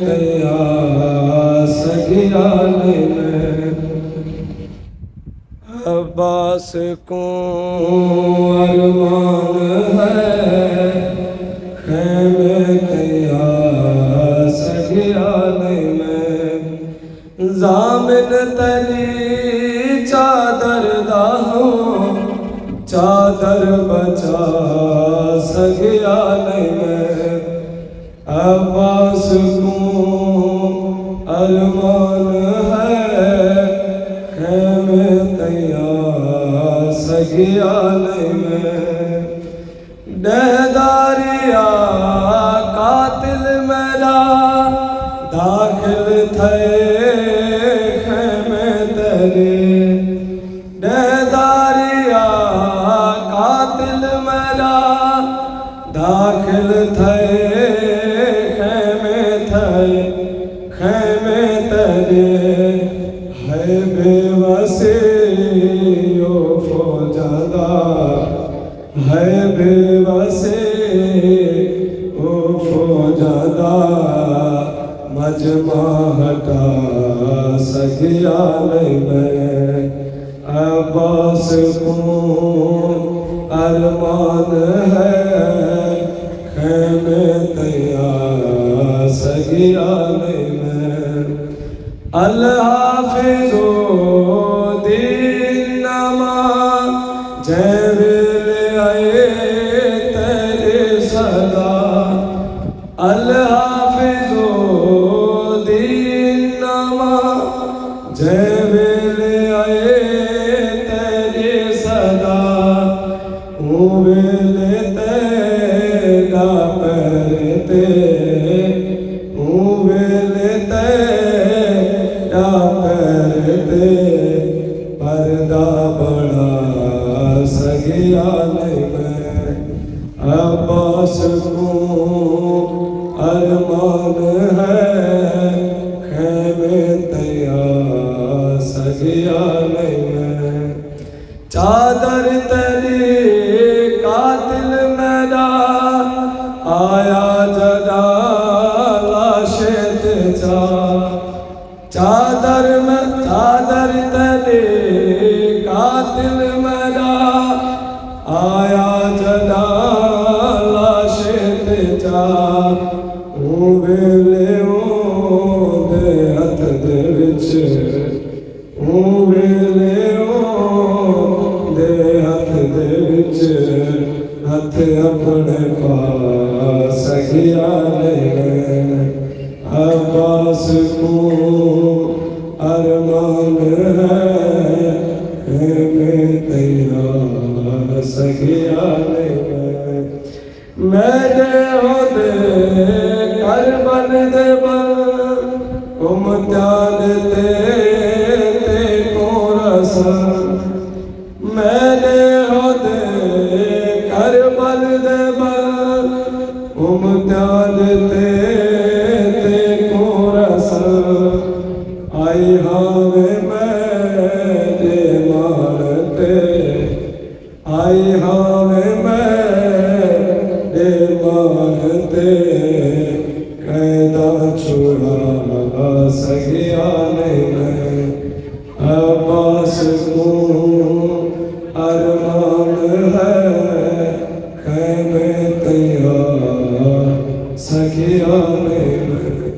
قیاس گرانے میں عباس کو ارمان ہے خیمے قیاس گرانے میں ضامن تلی چادر داہوں چادر بچا سگیانے میں عباس کو ارمان ہے خیمے تیار سگیانے میں ڈہداریا قاتل میرا داخل تھے خیمے تیرے ڈہداریا قاتل میرا داخل تھے خیمے تیرے ہے بے وسی و فوجادہ ہے بے وسی و فوجادہ مجمع ہٹا سگیانے میں عباس کو ارمان ہے خیمے تیار سگیانے میں الحافظ دین نما جیویل آئے تیرے صدا الحافظ دین نما جیویل آئے تیرے صدا اویل تیرا پرتے اویل تیرا پرتے پردہ بڑا سگیانے میں عباس کو ارمان ہے خیمے تیار سگیانے میں چادر تیری قاتل میرا آیا جگہ لاشت جا چادر تیری قاتل میرا آیا جگہ لاشت جا ویلے دے ہتھ دے وچ ویلے دے ہتھ دے وچ ہتھ اپنے پاس سگیانے میں عباس کو ارمان ہے خیمے تیار سگیانے میں دے کربل دے بل امتیاد تے کو رسن میں دے کربل دے بل امتیاد تے کو رسن آئی ہمیں میرے مانتے آئی ہمیں میرے مانتے قیدہ چھوڑا سگیانے میں عباس کو ارمان ہے خیمے تیار سگیانے میں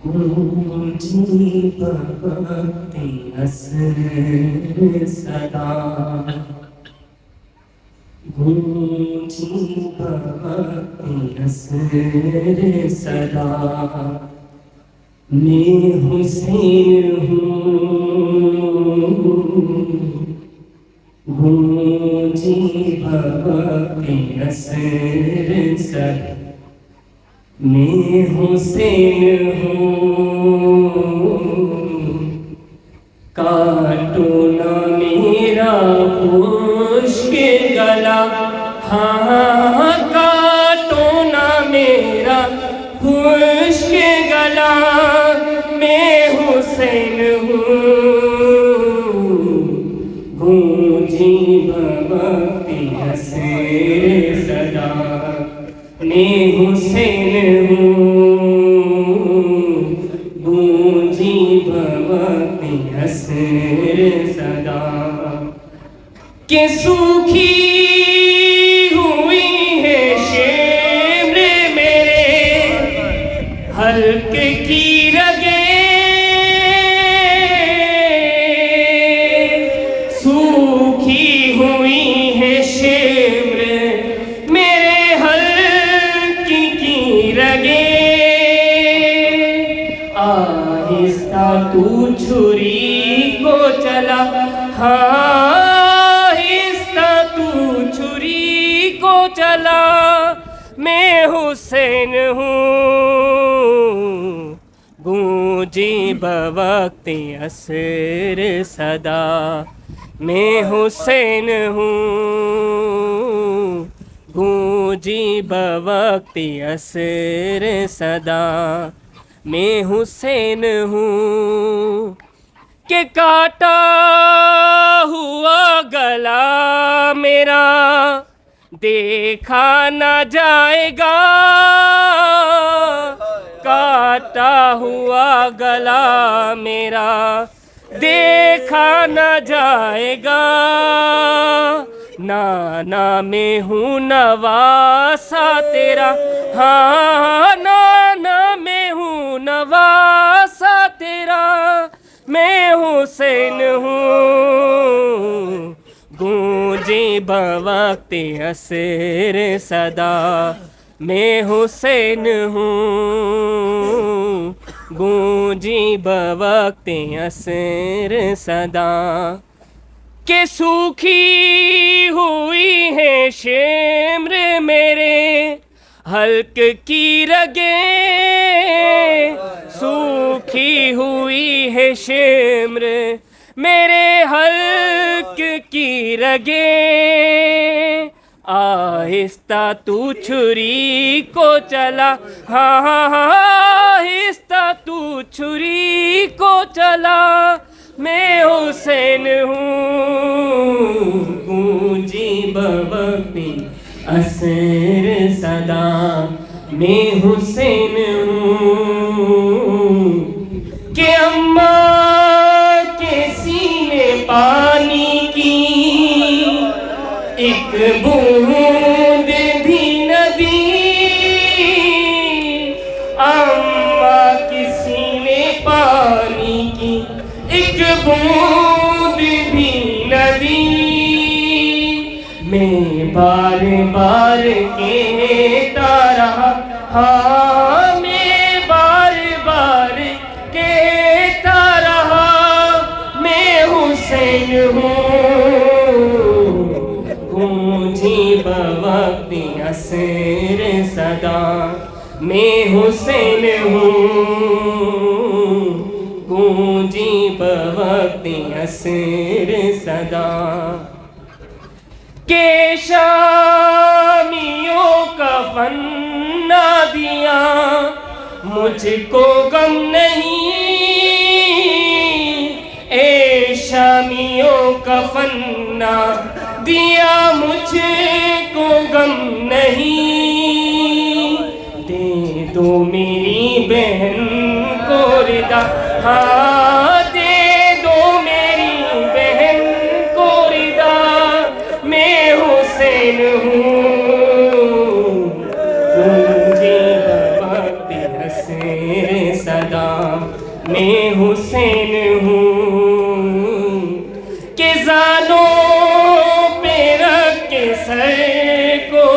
گونجی بوقت عصر صدا گونجی بوقت عصر صدا میں حسین ہوں گونجی بوقت عصر صدا میں حسین ہوں کاٹو نہ میرا خشک گلا ہاں کاٹو نہ میرا خشک گلا، میں حسین ہوں گونجی بوقت حسیر صدا، میں حسین ہوں گونجی بوقت حسیر صدا، کہ سوکھی ہوئی ہے شمر میرے حلق کی رگیں، سوکھی ہوئی ہے شمر میرے حلق کی رگیں، آہستہ تو چھری کو چلا، آہستہ تو چھری کو چلا، میں حسین ہوں گونجی بوقت عصر صدا، میں حسین ہوں گونجی بوقت عصر صدا، میں حسین ہوں کہ کاٹا ہوا گلا میرا دیکھا نہ جائے گا، کاٹا ہوا گلا میرا دیکھا نہ جائے گا، نانا میں ہوں نواسا تیرا، ہاں نانا میں ہوں نواسا تیرا، میں حسین ہوں گونجی بوقت عصر صدا، میں حسین ہوں گونجی بوقت عصر صدا، کہ سوکھی ہوئی ہے شمر میرے حلق کی رگیں، سوکھی ہوئی ہے شمر میرے حلق کی رگیں، آہستہ تو چھری کو چلا، آہستہ تو چھری کو چلا، میں حسین ہوں گونجی بوقت عصر صدا، میں حسین ہوں کہ اماں کے سینے پانی کی ایک بوند بھی نہ دی، اماں کے سینے پانی کی ایک بوند بھی نہ دی، میں بار بار کہتا رہا، ہاں میں بار بار کہتا رہا، میں حسین ہوں گونجی بوقت عصر صدا، میں حسین ہوں گونجی بوقت عصر صدا، کہ شامیوں کا فن نہ دیا مجھ کو غم نہیں، اے شامیوں کا فن نہ دیا مجھ کو غم نہیں، دے دو میری بہن کو ردا، ہاں دے دو میری بہن کو ردا، میں حسین ہوں گونجی بوقت عصر صدا، میں حسین ہوں کہ زانوں پہ رکھ کے سر کو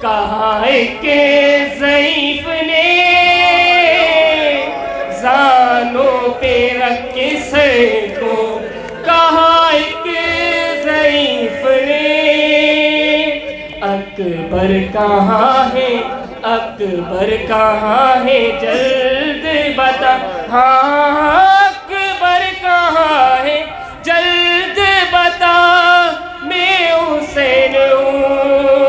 کہا کہ ضعیف نے، زانوں پہ رکھ کے سر کو کہا ایک ضعیف نے، اکبر کہاں ہے اکبر کہاں ہے جلد بتا، ہاں اکبر کہاں ہے جلد بتا، میں حسین ہوں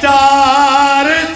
4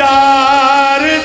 4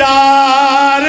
4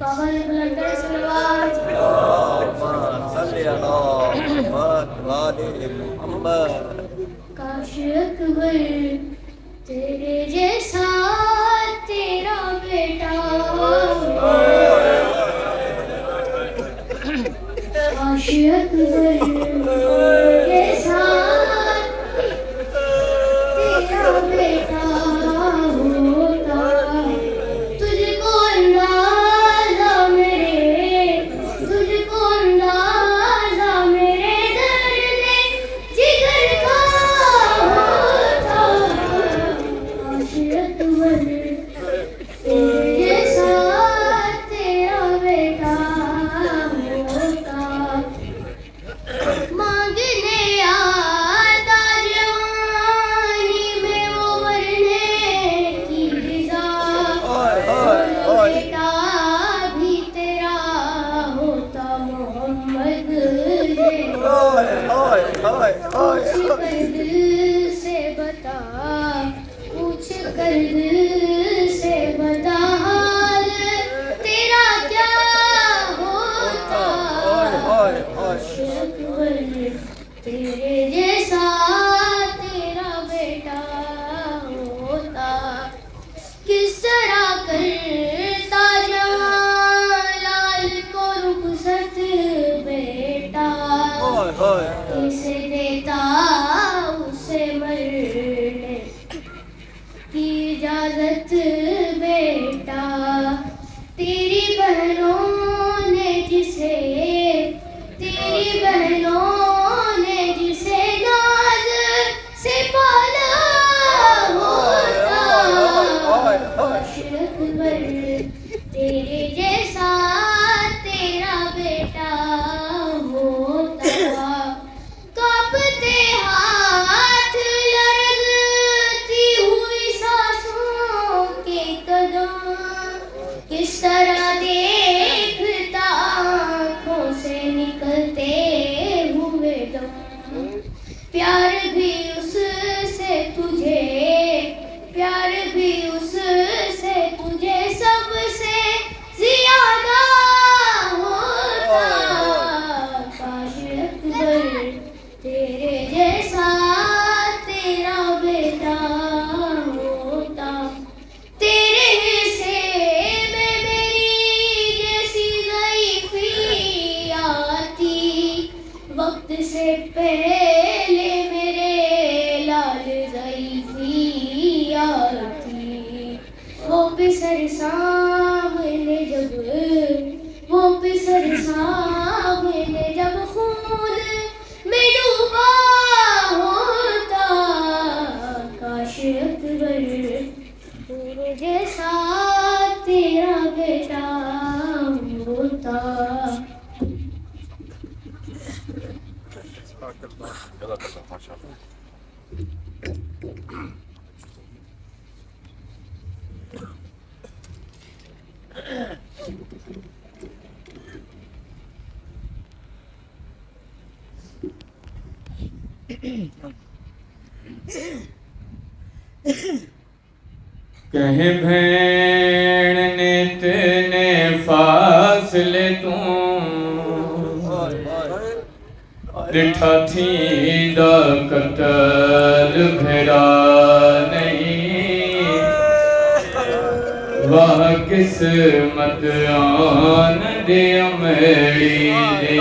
بابا نے بلند کرے صلوات کاش اکبر تیرے جیسا تیرا بیٹا کاش اکبر جیسا تیرا بیٹا ہوتا تجھ کو اندازہ میرے تجھ کو اندازہ میرے درد جگر کا ہوتا کاش اکبر تیرے جیسا تیرا بیٹا ہوتا مانگنے آتا جوانی میں وہ مرنے کی رضا بیٹا بھی تیرا ہوتا محمد پوچھ کر دل سے بتا پوچھ کر دل سے بتا حال تیرا کیا ہوتا کاش اکبر تیرے جیسا تیرا بیٹا ہوتا کس طرح کرتا جلال کو رخصت بیٹا اسے دیتا اسے مرنے کی اجازت بیٹا تیری بہنوں نے جسے تیری بہنوں نے جسے ناز سے پالا ہوتا کاش اکبر تیرے جیسا تیرا بیٹا ہوتا کانپتے ہاتھ لرزتی ہوئی سانسوں کے قدم کس طرح دیکھتا آنکھوں سے نکلتے ہوئے دم پیار بھی اس سے تجھے پیار بھی اس سے تجھے سب سے زیادہ ہوتا کاش اکبر تیرے جیسا تیرا بیٹا ہوتا تیرے حصے میں میری جیسی ضعیفی آتی وقت سے پہلے میرے لال ضعیفی آتی وہ پسر سامنے جب خون میں ڈوبا ہوتا کاش اکبر تیرے جیسا تیرا بیٹا ہوتا کہے بھین نے تینے فاصلے توں ڈٹھا تھی دا قتل بھیرا نہیں واہ قسمت آن دے میری دے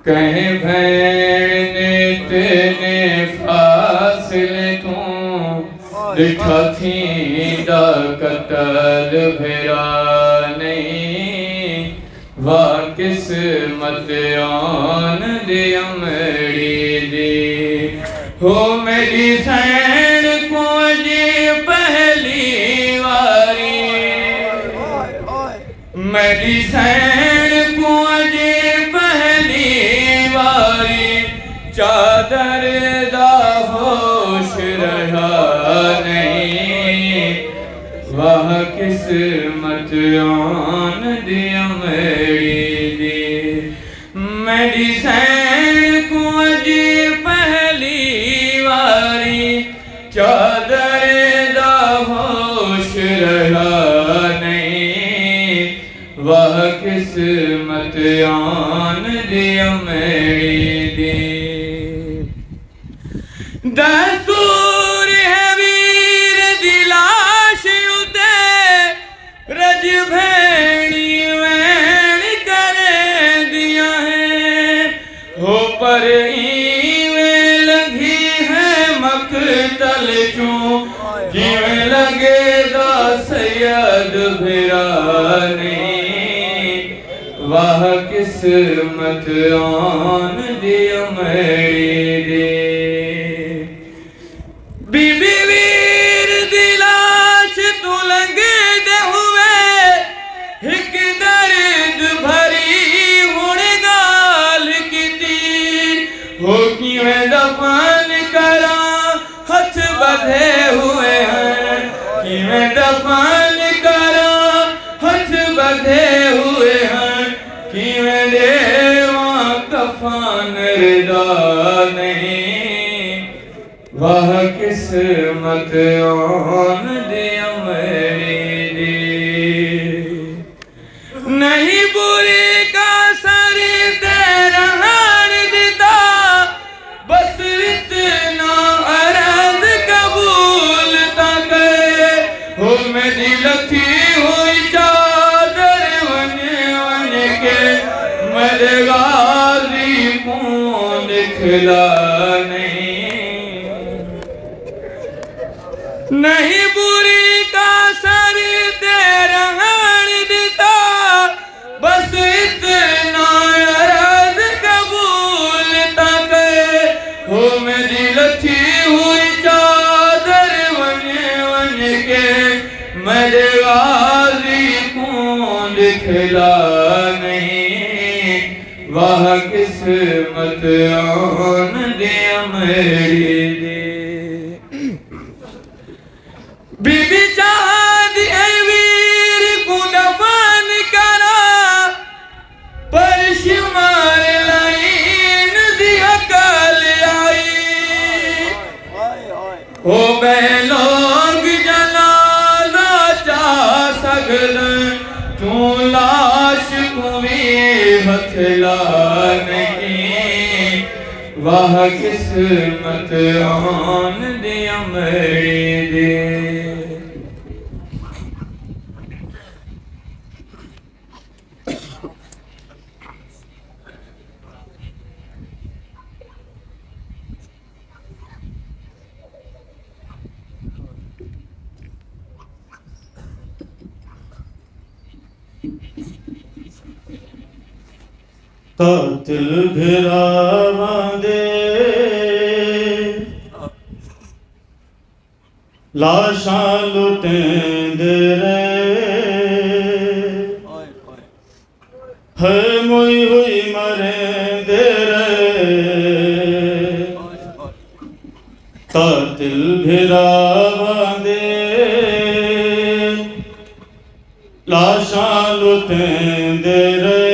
کہیں بھین تینے فاصلے توں ڈٹھا تھی دا قتل بھیرا نہیں واہ قسمت آن دے میری دے ہو میری سین کو جی پہلی واری میری سین کو جی پہلی واری چادر دا ہوش رہا نہیں واہ قسمت آن دیا میری دی چادر دا ہوش رہا نہیں وہ قسمت آن دیا میری دی دستور ہے ویر دی لاش اتے رج بھیڑی وین کرے دیا ہے ہو پر ایویں لگی ہے مقتل چوں جیویں لگے دا سید بھرانے واہ قسمت آن دیا میری دے بی بی ویر دی لاش تو لگے دے ہوئے ایک درد بھری ہون گال کیتی ہو کیویں دفن کرا ہتھ بدھے ہوئے ہیں کیویں دفن کرا ہتھ بدھے ہوئے ہیں کیویں دیواں کفن رضا نہیں واہ قسمت آن دیا میری دی نہیں بری کا سر تیرا ہار دیتا بس اتنا عرض قبول تا کرے ہو میری لکھی ہوئی چادر ون ون کے میرے غازی کون دکھلا نہیں بری کا سر تیرا ہار دیتا بس اتنا عرض قبول تا کرے ہو میری لکھی ہوئی چادر ون ون کے میرے غازی کون دکھلا نہیں واہ قسمت آن دیا میری دی بی بی چاند اے ویر کو دفن کرا پر شمار لائن دی عقل آئی ہو بے لوگ جنازہ چاہ سگدن چون لاش کو بھی ہتھلا نہیں واہ قسمت آن دیا میری دی قاتل بھراواں دے لاشاں لٹیندے رہے ہے موئی ہوئی مریندے رہے قاتل بھراواں دے لاشاں لٹیندے رہے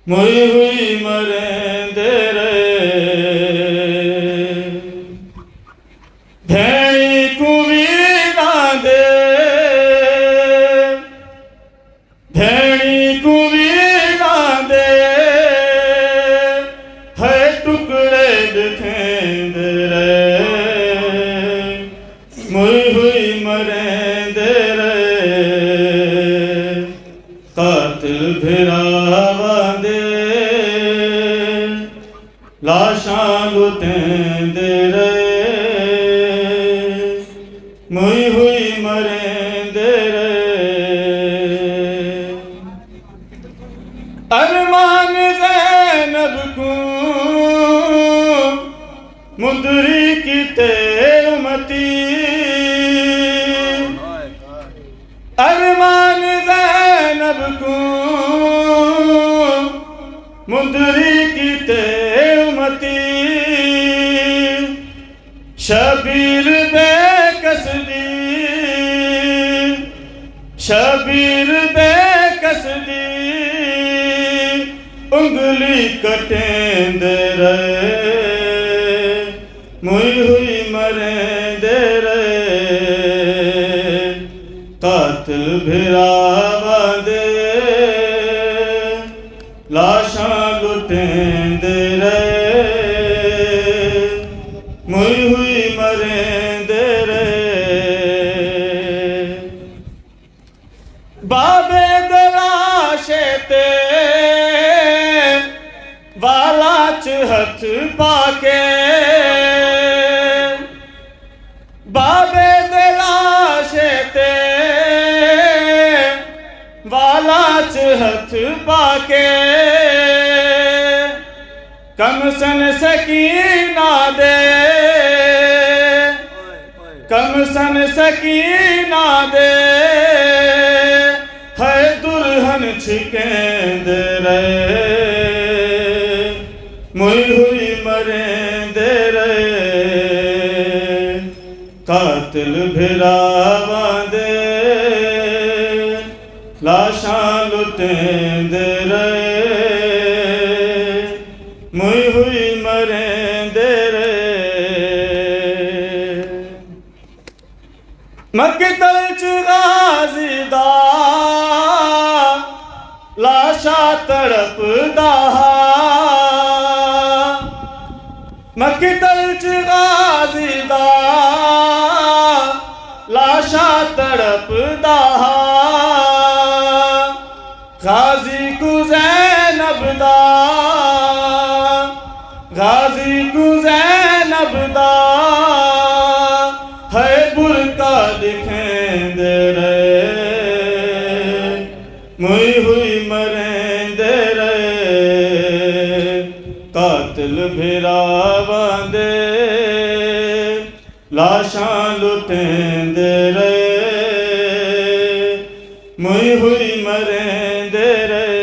موئی ہوئی مریندے رہے بھیڑی کو ویراں دے بھیڑی کو ویراں دے ہے ٹکڑے دکھیندے رہے موئی ہوئی مریندے رہے قاتل بھراواں دے لاشاں لٹیندے رہے موئی ہوئی مریندے رہے ارمان زینب کو مدرک تے امتی ارمان زینب کو مدرک تے امتی شبیر بے قصدی شبیر بے قصدی انگلی کٹیندے رہے بھراواں دے لاشاں لٹیندے رہے موئی ہوئی مریندے رہے بابے دلاشے تے والا چ ہتھ پا کے بابے دلاشے تے والا چ ہتھ پا کے کم سن سکینہ دے کم سن سکینہ دے ہے دلہن چھکیندے رہے موئی ہوئی مریندے رہے قاتل بھراواں دے لاشاں لٹیندے رہے موئی ہوئی مریندے رہے مقتل چ غازی دا لاشاں تڑپدا مقتل چ غازی دا لاشاں تڑپدا غازی کو زینب دا غازی کو زینب دا ہے برقع دکھیندے رہے موئی ہوئی مریندے رہے قاتل بھراواں دے لاشاں لٹیندے رہے موئی ہوئی مریندے رہے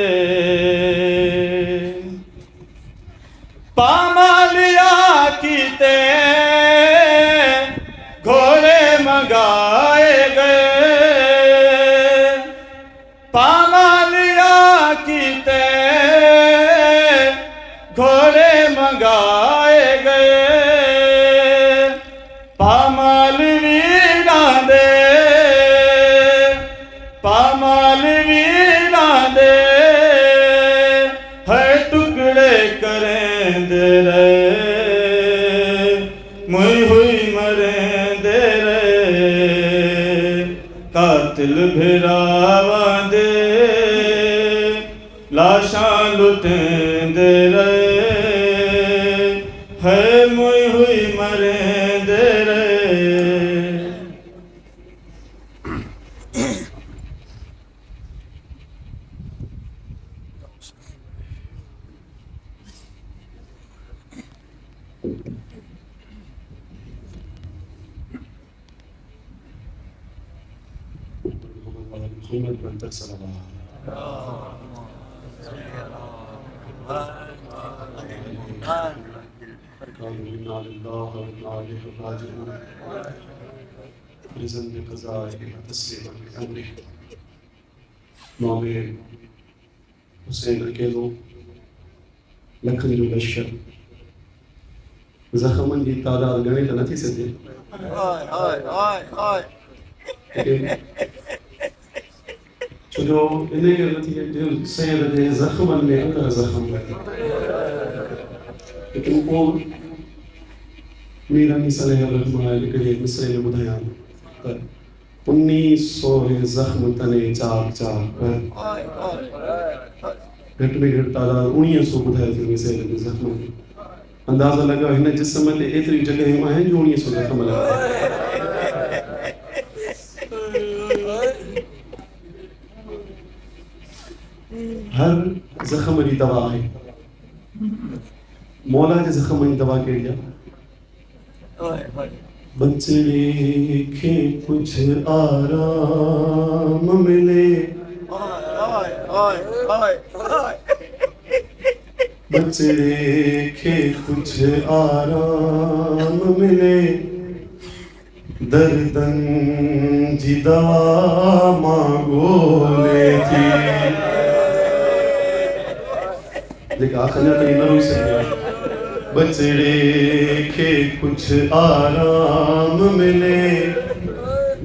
پامالیا کیتے گھوڑے منگائے گئے پامالیا کیتے گھوڑے منگائے گئے پامال ویراں دے پامال ویراں دے ہے ٹکڑے کریندے رہے موئی ہوئی مریندے رہے قاتل بھراواں دے لاشاں لٹیندے رہے ہے موئی ہوئی مریندے رہے محمد منتر صلی اللہ امام حسین اکیلو لکھن جو لشکر زخمن کی تعداد گنے تو نہ تھی سکتے جو انہیں کہ نتیجہ جو سید دے زخمن میں اندر زخم لگے لیکن وہ میرا مثال ہے رحمہ لیکن ایک مثال ہے بدھیان پر 1900 زخم تنے چار چار پر گھٹ میں گھٹ تعداد 1900 بدھائے تھے مثال دے زخم اندازہ لگا ہن جسم میں اتری جگہ میں ہیں جو 1900 زخم لگا ہر زخم دی دوا ہے مولا کے زخم دی دوا کے لیا بچڑے کے کچھ آرام ملے بچڑے کے کچھ آرام ملے دردن جدا مانگولے تھی لیکن آخر نے نہ روئی سکیا بچڑے کے کچھ آرام ملے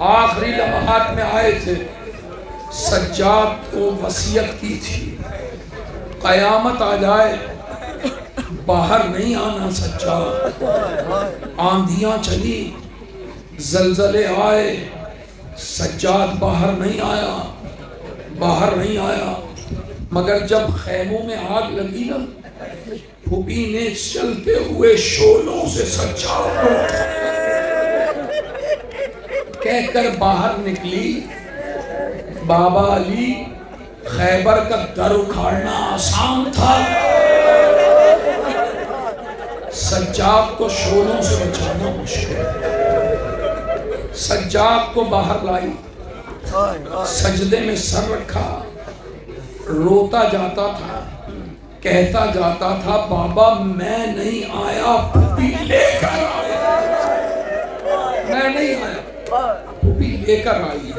آخری لمحات میں آئے تھے، سجاد کو وصیت کی تھی قیامت آ جائے باہر نہیں آنا سجاد. آندھیاں چلی، زلزلے آئے، سجاد باہر نہیں آیا. مگر جب خیموں میں آگ لگی نا، پھوپھی نے چلتے ہوئے شولوں سے سجاد کو کہہ کر باہر نکلی. بابا علی، خیبر کا در اکھاڑنا آسان تھا، سجاد کو شولوں سے بچانا مشکل. سجاد کو باہر لائی، سجدے میں سر رکھا، روتا جاتا تھا، کہتا جاتا تھا بابا میں نہیں آیا، پھوپھی لے کر آیا. میں نہیں آیا، پھوپھی لے کر آئی.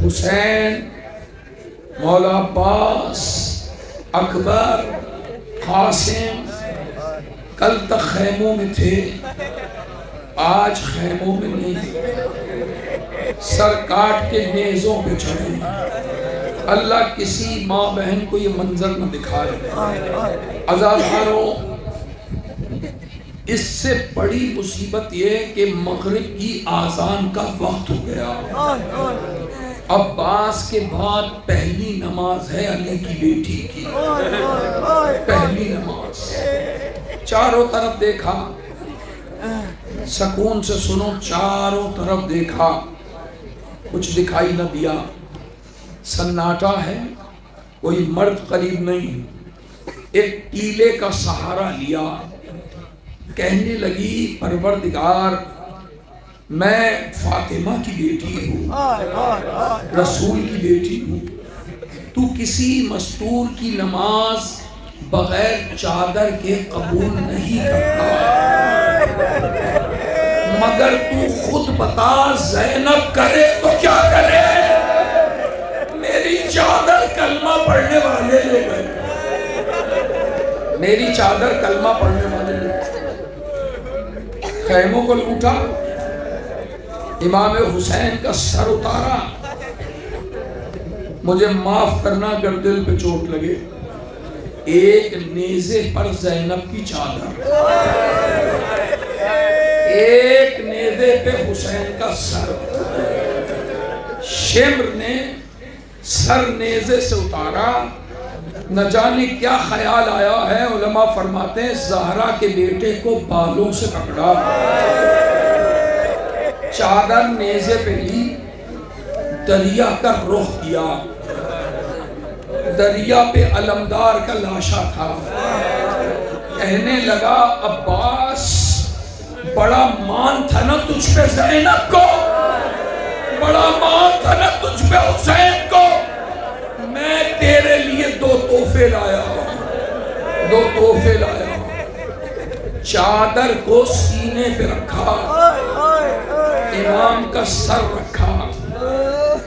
حسین، مولا عباس، اکبر، قاسم کل تک خیموں میں تھے، آج خیموں میں نہیں، سر کاٹ کے نیزوں پہ چڑھے. اللہ کسی ماں بہن کو یہ منظر نہ دکھائے. عزاداروں، اس سے بڑی مصیبت یہ کہ مغرب کی آذان کا وقت ہو گیا. عباس کے بعد پہلی نماز ہے علی کی بیٹی کی، پہلی نماز. چاروں طرف دیکھا، سکون سے سنو، چاروں طرف دیکھا، کچھ دکھائی نہ دیا. سناٹا ہے، کوئی مرد قریب نہیں. ایک ٹیلے کا سہارا لیا، کہنے لگی پروردگار میں فاطمہ کی بیٹی ہوں، رسول کی بیٹی ہوں، تو کسی مستور کی نماز بغیر چادر کے قبول نہیں کرتا، مگر تو خود بتا زینب کرے تو کیا کرے. میری چادر کلمہ پڑھنے والے لے گئے، میری چادر کلمہ پڑھنے والے لے گئے. خیموں کو لوٹا، امام حسین کا سر اتارا. مجھے معاف کرنا اگر دل پہ چوٹ لگے، ایک نیزے پر زینب کی چادر، ایک نیزے پہ حسین کا سر. شمر نے سر نیزے سے اتارا، نہ جانے کیا خیال آیا ہے. علماء فرماتے ہیں زہرا کے بیٹے کو بالوں سے پکڑا، چادر نیزے پہ لی، دریا کا رخ کیا. دریا پہ علمدار کا لاشا تھا. کہنے لگا عباس بڑا مان تھا نا تجھ پہ زینب کو، بڑا مان تھا نا تجھ پہ حسین کو، میں تیرے لیے دو تحفے لایا. چادر کو سینے پہ رکھا، امام کا سر رکھا،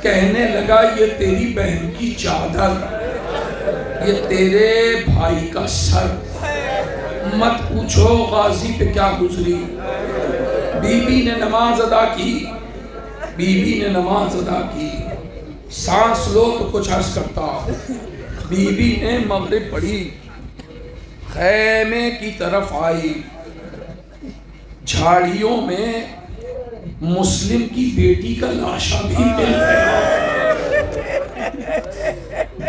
کہنے لگا یہ تیری بہن کی چادر، یہ تیرے بھائی کا سر. مت پوچھو غازی پہ کیا گزری. بی بی نے نماز ادا کی، سانس لو تو کچھ عرض کرتا. بی بی نے مغرب پڑھی، خیمے کی طرف آئی. جھاڑیوں میں مسلم کی بیٹی کا لاشا بھی مل گیا.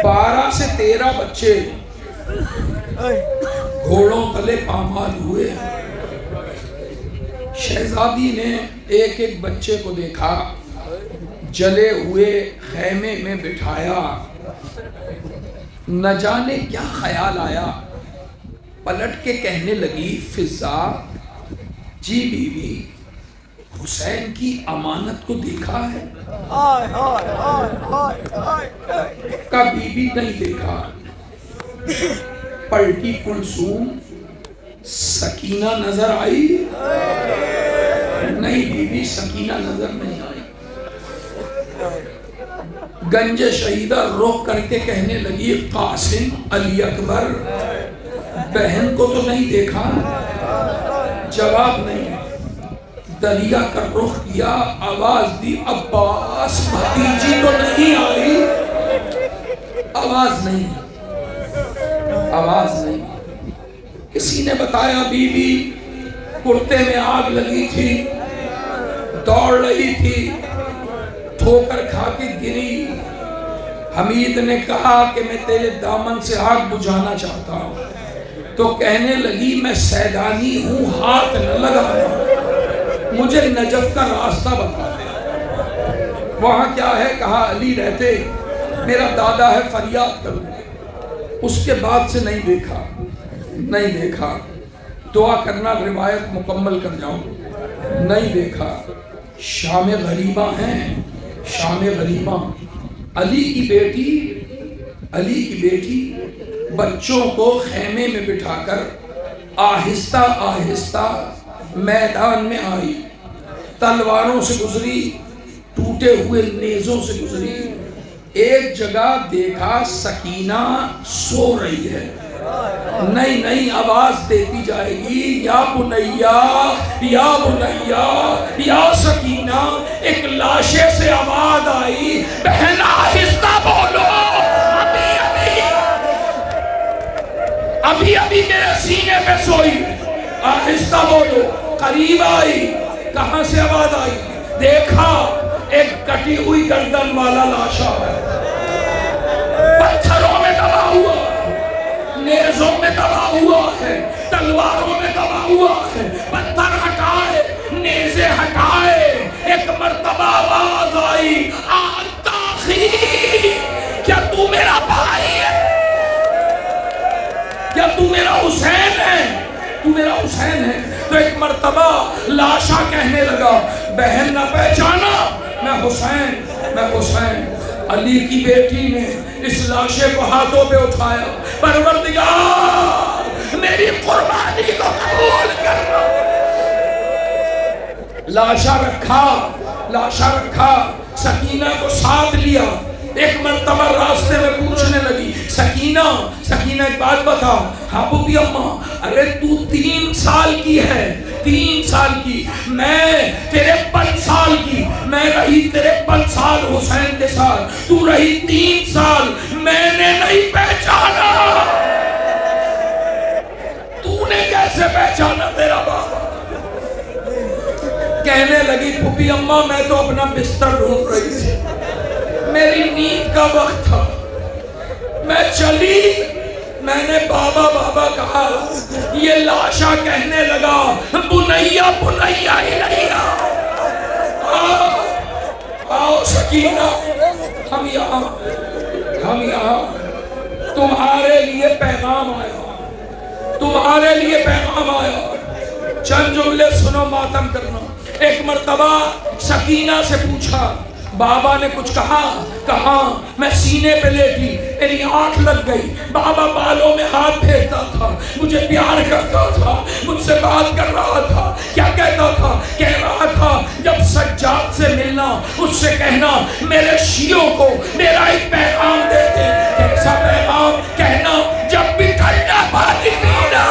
12 سے 13 بچے گھوڑوں تلے پامال ہوئے. شہزادی نے ایک ایک بچے کو دیکھا، جلے ہوئے خیمے میں بٹھایا. نہ جانے کیا خیال آیا، پلٹ کے کہنے لگی فضا جی بی بی حسین کی امانت کو دیکھا ہے؟ کبھی بھی نہیں دیکھا. پلٹی کلثوم، سکینہ نظر آئی؟ نہیں بی بی سکینہ نظر نہیں آئی. گنج شہیدہ رخ کر کے کہنے لگی قاسم علی اکبر بہن کو تو نہیں دیکھا؟ جواب نہیں. دریا کا رخ کیا, آواز دی عباس, بھتیجی تو نہیں آئی, آواز نہیں, آواز نہیں. کسی نے بتایا بی بی کرتے میں آگ لگی تھی, دوڑ رہی تھی, ٹھوکر کھا کے گری. حمید نے کہا کہ میں تیرے دامن سے آگ بجھانا چاہتا ہوں, تو کہنے لگی میں سیدانی ہوں, ہاتھ نہ لگانا, مجھے نجف کا راستہ بتا دے. وہاں کیا ہے؟ کہا علی رہتے میرا دادا ہے, فریاد کروں. اس کے بعد سے نہیں دیکھا, نہیں دیکھا. دعا کرنا روایت مکمل کر جاؤں, نہیں دیکھا. شام غریبہ ہیں, شام غریبہ. علی کی بیٹی, علی کی بیٹی بچوں کو خیمے میں بٹھا کر آہستہ آہستہ میدان میں آئی. تلواروں سے گزری, ٹوٹے ہوئے نیزوں سے گزری. ایک جگہ دیکھا سکینہ سو رہی ہے. نہیں نہیں, آواز دیتی جائے گی, یا بنیا, یا بنیا, یا سکینہ. ایک لاشے سے آواز آئی, بہن آہستہ بولو, ابھی ابھی میرے سینے پہ سوئی, آہستہ بولو. قریب آئی, کہاں سے آواز آئی؟ دیکھا ایک کٹی ہوئی گردن والا لاشا ہے, پتھروں میں دبا ہوا, نیزوں میں دبا ہوا ہے, تلواروں میں دبا ہوا ہے. پتھر ہٹائے, نیزے ہٹائے. ایک مرتبہ آواز آئی, آنت آخی, کیا تو میرا بھائی ہے؟ کیا تو میرا حسین ہے؟ تو میرا حسین ہے. تو ایک مرتبہ لاشا کہنے لگا, بہن نہ پہچانا, میں حسین, میں حسین. علی کی بیٹی نے اس لاشے کو ہاتھوں پہ اٹھایا, پروردگار میری قربانی کو قبول کرنا. لاشا رکھا, لاشا رکھا. سکینہ کو ساتھ لیا. ایک مرتبہ راستے میں پوچھنے لگی, سکینہ, سکینہ ایک بات بتا. ہاں بوبی اماں, ارے تو 3 سال کی ہے, 3 سال کی, میں 53 سال کی. میں رہی 53 سال حسین کے ساتھ, تو رہی 3 سال, میں نے نہیں پہچانا. تو نے کیسے پہچانا تیرا بابا؟ کہنے لگی پھوپھی اماں میں تو اپنا بستر ڈھونڈ رہی تھی, میری نیند کا وقت تھا, میں چلی, میں نے بابا بابا کہا. یہ لاشا کہنے لگا, بنیا بنیا الیہ, آؤ سکینہ, ہم یہاں, ہم یہاں. تمہارے لیے پیغام آیا, تمہارے لیے پیغام آیا. چند جملے سنو, ماتم کرنا. ایک مرتبہ سکینہ سے پوچھا, بابا نے کچھ کہا؟ کہا میں سینے پہ لیٹی, میری آنکھ لگ گئی. بابا بالوں میں ہاتھ پھیرتا تھا, مجھے پیار کرتا تھا, مجھ سے بات کر رہا تھا. کیا کہتا تھا؟ کہہ رہا تھا جب سجاد سے ملنا اس سے کہنا میرے شیعوں کو میرا ایک پیغام دیتے. کیسا پیغام؟ کہنا جب بھی ٹھنڈا پانی پینا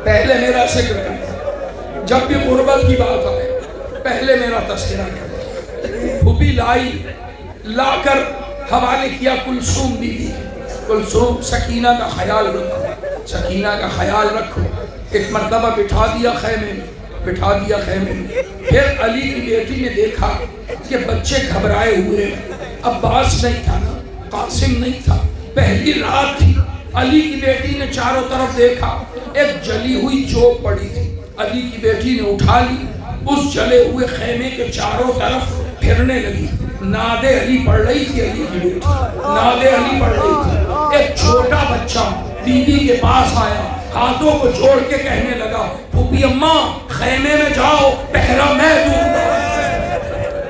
پہلے میرا ذکر کرنا, جب بھی غربت کی بات آئے پہلے میرا تذکرہ کرنا. پھوپھی لائی, لا کر حوالے کیا کلثوم بیوی. کلثوم, سکینہ کا خیال رکھو, سکینہ کا خیال رکھو. ایک مرتبہ بٹھا دیا خیمے میں, بٹھا دیا خیمے میں. پھر علی کی بیٹی نے دیکھا کہ بچے گھبرائے ہوئے. عباس نہیں تھا نا, قاسم نہیں تھا, پہلی رات تھی. علی کی بیٹی نے چاروں طرف دیکھا, ایک جلی ہوئی چوک پڑی تھی. علی کی بیٹی نے اٹھا لی, اس جلے ہوئے خیمے کے چاروں طرف پھرنے لگی. ناد علی پڑھ رہی تھی, علی کی بیٹی ناد علی پڑھ رہی تھی. ایک چھوٹا بچہ بی بی کے پاس آیا, ہاتھوں کو جوڑ کے کہنے لگا, پھوپھی اماں خیمے میں جاؤ, پہرا میں دوں گا,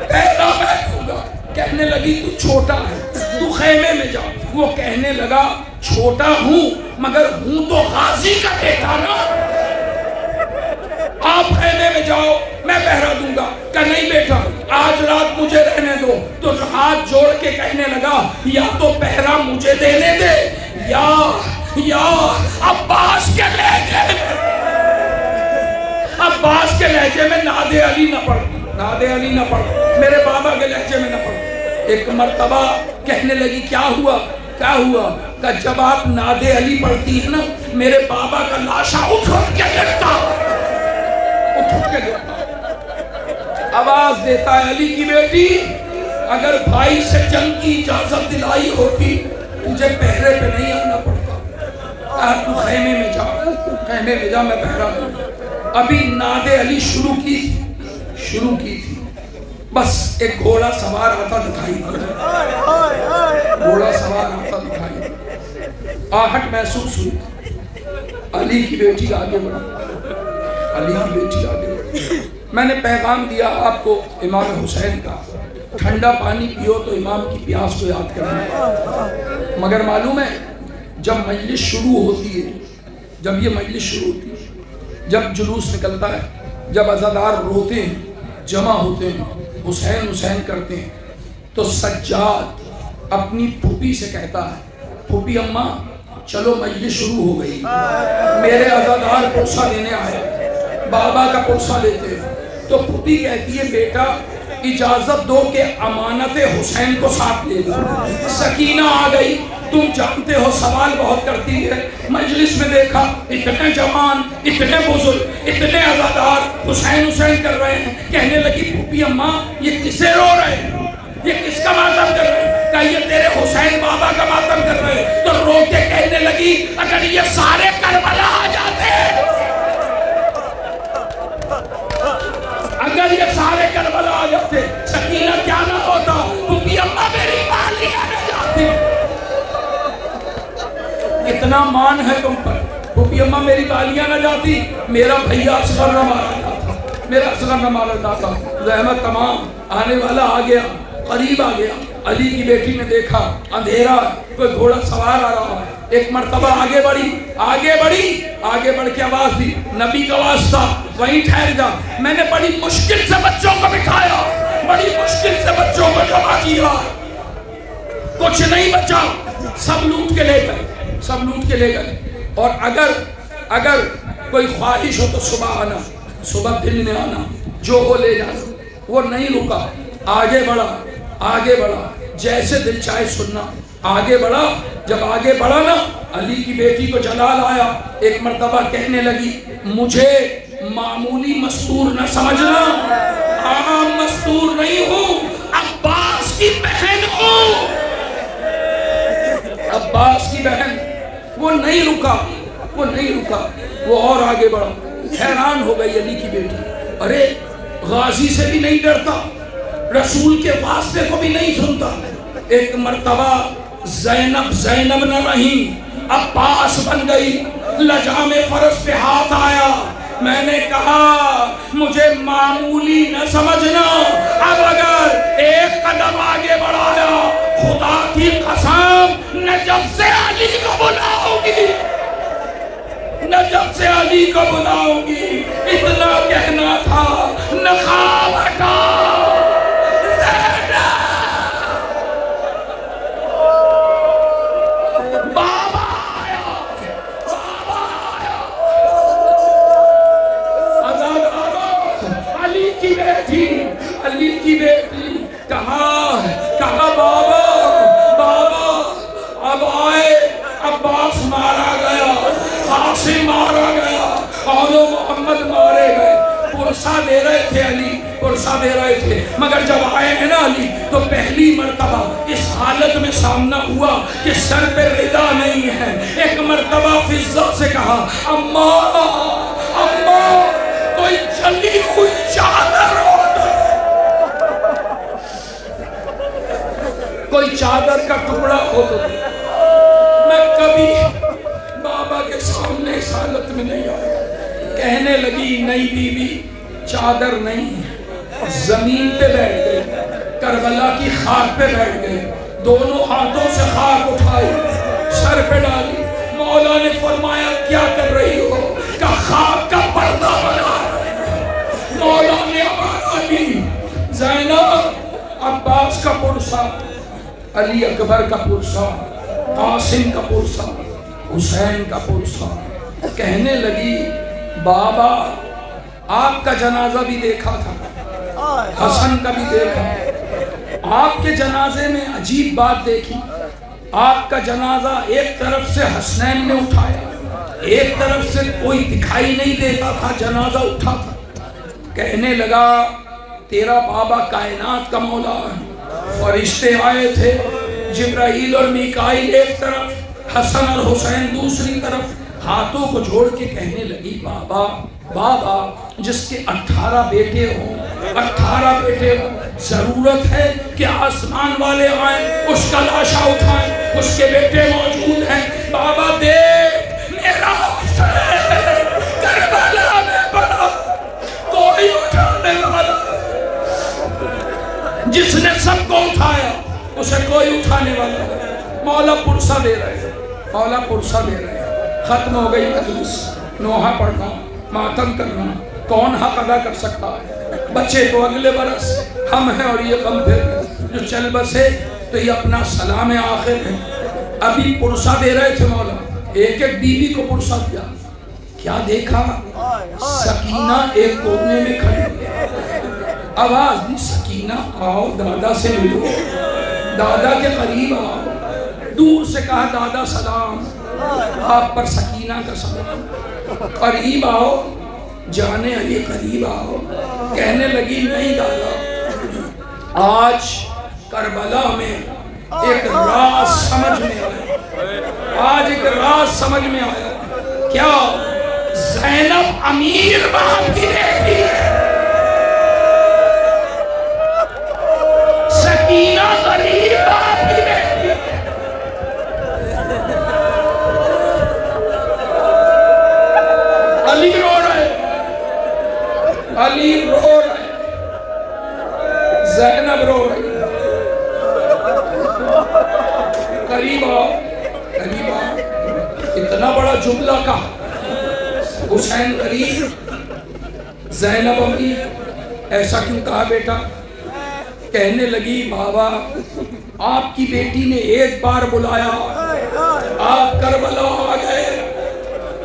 پہرا میں دوں گا. کہنے لگی تو چھوٹا ہے, تو خیمے میں جا. وہ کہنے لگا چھوٹا ہوں مگر ہوں تو غازی کا بیٹا نا, آپ خیمے میں جاؤ میں پہرا دوں گا. کہ نہیں بیٹا آج رات مجھے رہنے دو. تو ہاتھ جوڑ کے کہنے لگا یا تو پہرا مجھے دینے دے یا عباس کے لے گئے. عباس کے لہجے میں نادے علی نہ پڑھ، نادے علی نہ پڑھ، میرے بابا کے لہجے میں نہ پڑھ۔ ایک مرتبہ کہنے لگی کیا ہوا کیا ہوا؟ کہ جب آپ نادے علی پڑھتی ہیں نا میرے بابا کا لاشا اٹھ کے گرتا، اٹھ کے گرتا۔ آواز دیتا ہے علی کی بیٹی اگر بھائی سے جنگ کی اجازت دلائی ہوتی تجھے پہرے پہ نہیں آنا پڑتا، تو خیمے میں جا، خیمے میں جا، میں پہرا دوں۔ ابھی نادے علی شروع کی تھی، بس ایک گھوڑا سوار آتا دکھائی دیا، گھوڑا سوار آتا دکھائی دیا، آہٹ محسوس ہوئی، علی کی بیٹی آگے بڑھا، علی کی بیٹی آگے بڑھا۔ میں نے پیغام دیا آپ کو امام حسین کا، ٹھنڈا پانی پیو تو امام کی پیاس کو یاد کرنا، مگر معلوم ہے جب مجلس شروع ہوتی ہے، جب یہ مجلس شروع ہوتی ہے، جب جلوس نکلتا ہے، جب عزادار روتے ہیں، جمع ہوتے ہیں، حسین حسین کرتے ہیں، تو سجاد اپنی پھوپھی سے کہتا ہے پھوپھی اماں چلو مجلس شروع ہو گئی، میرے عزادار پرسہ لینے آئے، بابا کا پرسہ لیتے ہیں، تو پھوپھی کہتی ہے بیٹا اجازت دو کہ امانت حسین کو ساتھ لے لو۔ سکینہ آ گئی، تم جانتے ہو سوال بہت کرتی ہے، مجلس میں دیکھا اتنے جوان، اتنے بزرگ، اتنے عزادار حسین حسین کر رہے ہیں، کہنے لگی پھوپھی اماں یہ کسے رو رہے ہیں، یہ کس کا ماتم کر رہے ہیں؟ کہ یہ تیرے حسین بابا کا ماتم کر رہے ہیں۔ تو رو کے کہنے لگی اگر یہ سارے کربلا آ جاتے ہیں، اگر یہ سارے کربلا آ جاتے، سکینہ کیا نہ ہوتا، پھوپھی اماں میری بالیاں نہ جاتی۔ اتنا مان ہے تم پر، پھوپھی اماں میری بالیاں نہ جاتی، میرا بھیا اصغر نہ مارا جاتا، میرا اصغر نہ مارا جاتا۔ زحمت تمام، آنے والا آ گیا، قریب آ گیا، علی کی بیٹی نے دیکھا اندھیرا، کوئی گھوڑا سوار آ رہا ہے، ایک مرتبہ آگے بڑھی، آگے بڑھ کے آواز دی، نبی کا واسطہ وہیں ٹھہر جا۔ میں نے بڑی مشکل سے بچوں کو بٹھایا، بڑی مشکل سے بچوں کو جمع کیا، کچھ نہیں بچا، سب لوٹ کے لے گئے، سب لوٹ کے لے گئے۔ اور اگر کوئی خواہش ہو تو صبح آنا، صبح دل میں آنا، جو ہو لے جانا۔ وہ نہیں رکا، آگے بڑھا، جیسے دل چاہے سننا، آگے بڑھا۔ جب آگے بڑھا نا علی کی بیٹی کو جلال آیا، ایک مرتبہ کہنے لگی مجھے معمولی مستور نہ سمجھنا، عام مستور نہیں ہوں، عباس کی بہن ہوں، عباس کی بہن۔ وہ نہیں رکا، وہ اور آگے بڑھا۔ حیران ہو گئی علی کی بیٹی، ارے غازی سے بھی نہیں ڈرتا، رسول کے واسطے کو بھی نہیں سنتا۔ ایک مرتبہ زینب نہ رہی، عباس بن گئی، لجام فرس پہ ہاتھ آیا۔ میں نے کہا مجھے معمولی نہ سمجھنا، اب اگر ایک قدم آگے بڑھایا خدا کی قسم نجف سے علی کو بلاؤں گی، اتنا کہنا تھا، نخاب ہٹا۔ بابا آیا، علی کی بیٹی کہا بابا اب آئے، عباس مارا گیا، قاسم مارا گیا، اور محمد مارے گئے۔ پرسہ دے رہے تھے، مگر جب آئے ہیں نا علی تو پہلی مرتبہ اس حالت میں سامنا ہوا کہ سر پہ ردا نہیں ہے۔ ایک مرتبہ فضہ سے کہا اماں کوئی جلی ہوئی چادر ہو، کوئی چادر کا ٹکڑا ہو تو میں کبھی بابا کے سامنے اس حالت میں نہیں آیا۔ کہنے لگی نہیں بی بی چادر نہیں، زمین پہ بیٹھ گئے، کربلا کی خاک پہ بیٹھ گئے، دونوں ہاتھوں سے خاک اٹھائی، سر پہ ڈالی۔ مولا نے فرمایا کیا کر رہی ہو؟ کہ خاک کا پردہ بنا رہی ہو۔ مولا نے آواز دی، زینب عباس کا پرسہ، علی اکبر کا پرسہ، قاسم کا پرسہ، حسین کا پرسہ۔ کہنے لگی بابا آپ کا جنازہ بھی دیکھا تھا، حسن کا بھی دیکھا۔ آپ کے جنازے میں عجیب بات دیکھی، آپ کا جنازہ ایک طرف سے حسنین نے اٹھایا، ایک طرف سے کوئی دکھائی نہیں دیتا تھا، جنازہ اٹھا تھا۔ کہنے لگا تیرا بابا کائنات کا مولا ہے۔ فرشتے آئے تھے، جبرائیل اور میکائیل ایک طرف، حسن اور حسین دوسری طرف، ہاتھوں کو جوڑ کے کہنے لگی بابا بابا، جس کے 18 بیٹے ہوں، 18 بیٹے ہوں، ضرورت ہے کہ آسمان والے آئیں، اس کا لاشا اٹھائیں، اس کے بیٹے موجود ہیں۔ بابا دیکھ میرا حسین کربلا میں پڑا، کوئی اٹھانے والا، جس نے سب کو اٹھایا اسے کوئی اٹھانے والا نہیں۔ مولا پرسہ دے رہے، مولا پرسہ دے رہے۔ ختم ہو گئی مجلس، نوحہ پڑھنا، ماتم کرنا، کون حق ادا کر سکتا ہے؟ بچے تو اگلے برس، ہم ہیں اور یہ غم پھر جو چل بسے، تو یہ اپنا سلام آخر ہے۔ ابھی پرسہ دے رہے تھے مولا، ایک ایک بیوی کو پرسہ دیا۔ کیا دیکھا؟ سکینہ ایک کونے میں کھڑی، آواز دی سکینہ آؤ دادا سے ملو، دادا کے قریب آؤ۔ دور سے کہا دادا سلام، آپ پر سکینہ کا سلام۔ قریب آؤ جانے علی، قریب آؤ۔ کہنے لگی نہیں دادا، آج کربلا میں ایک راز سمجھ میں آیا، آج ایک راز سمجھ میں آیا۔ کیا؟ زینب امیر باپ کی بیٹی ہے، سکینہ غریب باپ کی بیٹی ہے۔ علی رو رہے، علی رو رہے، زینب رو رہی۔ قریب آؤ، قریب آؤ۔ اتنا بڑا جملہ کہا، حسین قریب، زینب امیر، ایسا کیوں کہا بیٹا؟ کہنے لگی بابا آپ کی بیٹی نے ایک بار بلایا، آپ کربلا آ گئے،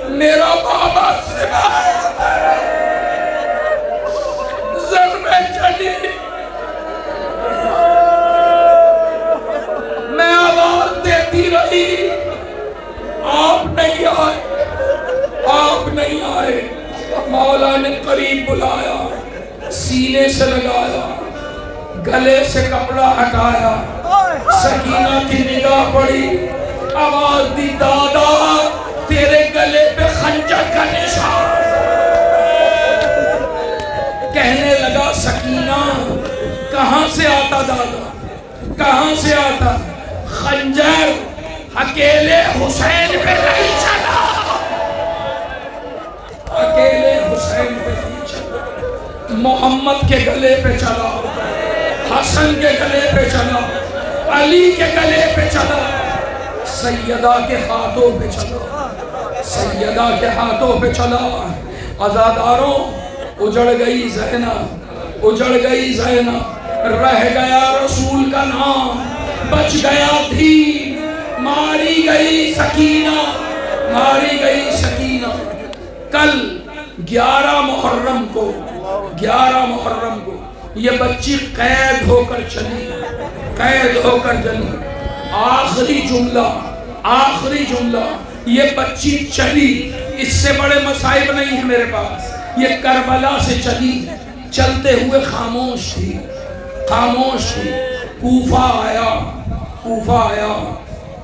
میرا بابا زر میں چلی، میں آواز دیتی رہی، آپ نہیں آئے، آپ نہیں آئے۔ مولا نے قریب بلایا، سینے سے لگایا، گلے سے کپڑا ہٹایا، سکینہ کی نگاہ پڑی، آواز دی دادا تیرے گلے پہ خنجر کا نشان۔ کہنے لگا سکینہ کہاں سے آتا دادا، کہاں سے آتا؟ خنجر اکیلے حسین پہ نہیں چلا، اکیلے حسین پہ نہیں چلا، محمد کے گلے پہ چلا، حسن کے گلے پہ چلا، علی کے گلے پہ چلا، سیدہ کے ہاتھوں پہ چلا، سیدہ کے ہاتھوں پہ چلا۔ عزاداروں اجڑ گئی زینب، اجڑ گئی زینب، رہ گیا رسول کا نام، بچ گیا دھی، ماری گئی سکینہ، ماری گئی سکینہ۔ کل 11 محرم کو، 11 محرم کو یہ بچی قید ہو کر چلی، قید ہو کر چلی۔ آخری جملہ، آخری جملہ، یہ بچی چلی، اس سے بڑے مصائب نہیں ہیں میرے پاس۔ یہ کربلا سے چلی، چلتے ہوئے خاموش تھی، خاموش تھی۔ کوفہ آیا، کوفہ آیا،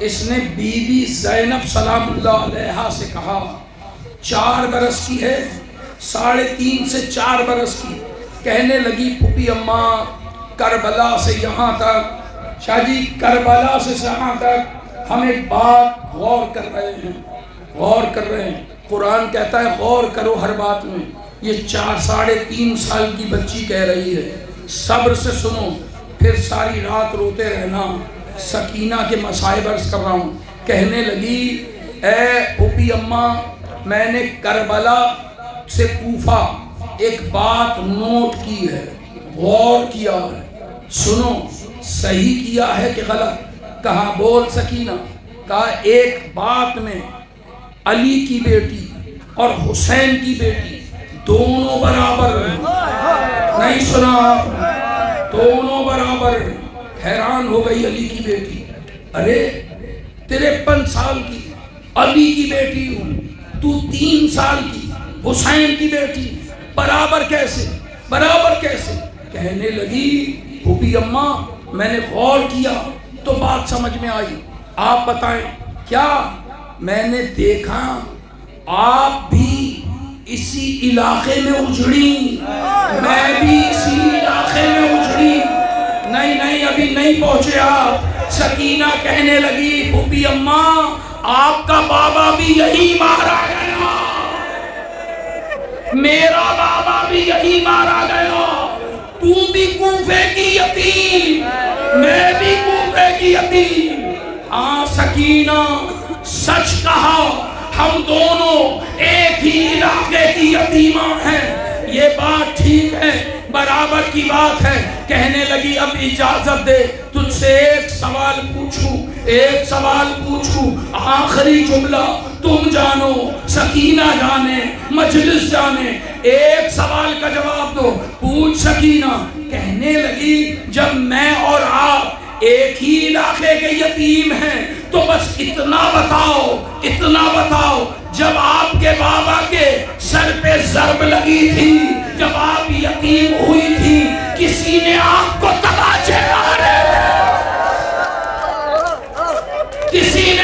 اس نے بی بی زینب سلام اللہ علیہا سے کہا 4 برس کی ہے، 3.5 سے 4 برس کی۔ کہنے لگی پھوپھی اماں کربلا سے یہاں تک، شاہ جی کربلا سے یہاں تک ہم ایک بات غور کر رہے ہیں، غور کر رہے ہیں۔ قرآن کہتا ہے غور کرو ہر بات میں۔ یہ 4.5 سال کی بچی کہہ رہی ہے، صبر سے سنو، پھر ساری رات روتے رہنا۔ سکینہ کے مصائب عرض کر رہا ہوں۔ کہنے لگی اے پھوپھی اماں، میں نے کربلا سے کوفہ ایک بات نوٹ کی ہے، غور کیا ہے، سنو صحیح کیا ہے کہ غلط؟ کہا بول سکینہ؟ کہا ایک بات میں علی کی بیٹی اور حسین کی بیٹی دونوں برابر نہیں سنا آپ نے؟ دونوں برابر. حیران ہو گئی علی کی بیٹی. ارے 53 سال کی علی کی بیٹی ہوں، تو 3 سال کی حسین کی بیٹی، برابر کیسے برابر کیسے؟ کہنے لگی پھوپھی اماں میں نے غور کیا تو بات سمجھ میں آئی. آپ بتائیں کیا؟ میں نے دیکھا آپ بھی اسی علاقے میں اجڑی، میں بھی اسی علاقے میں اجڑی. نہیں ابھی نہیں پہنچے آپ. سکینہ کہنے لگی پھوپھی اماں آپ کا بابا بھی یہی مارا گیا، میرا بابا بھی یہی مارا گیا. تو بھی کوفے کی یتیم، میں بھی کوفے کی یتیم. ہاں سکینہ سچ کہا، ہم دونوں ایک ہی علاقے کی یتیماں ہیں. یہ بات ٹھیک ہے، برابر کی بات ہے. کہنے لگی اب اجازت دے تجھ سے ایک سوال پوچھوں، آخری جملہ تم جانو، سکینہ جانے، مجلس جانے. ایک سوال کا جواب دو. پوچھ سکینہ. کہنے لگی جب میں اور آپ ایک ہی علاقے کے یتیم ہیں تو بس اتنا بتاؤ جب آپ کے بابا کے سر پہ ضرب لگی تھی، جب آپ یتیم ہوئی تھی، کسی نے آپ کو تماچے مارے؟ کسی نے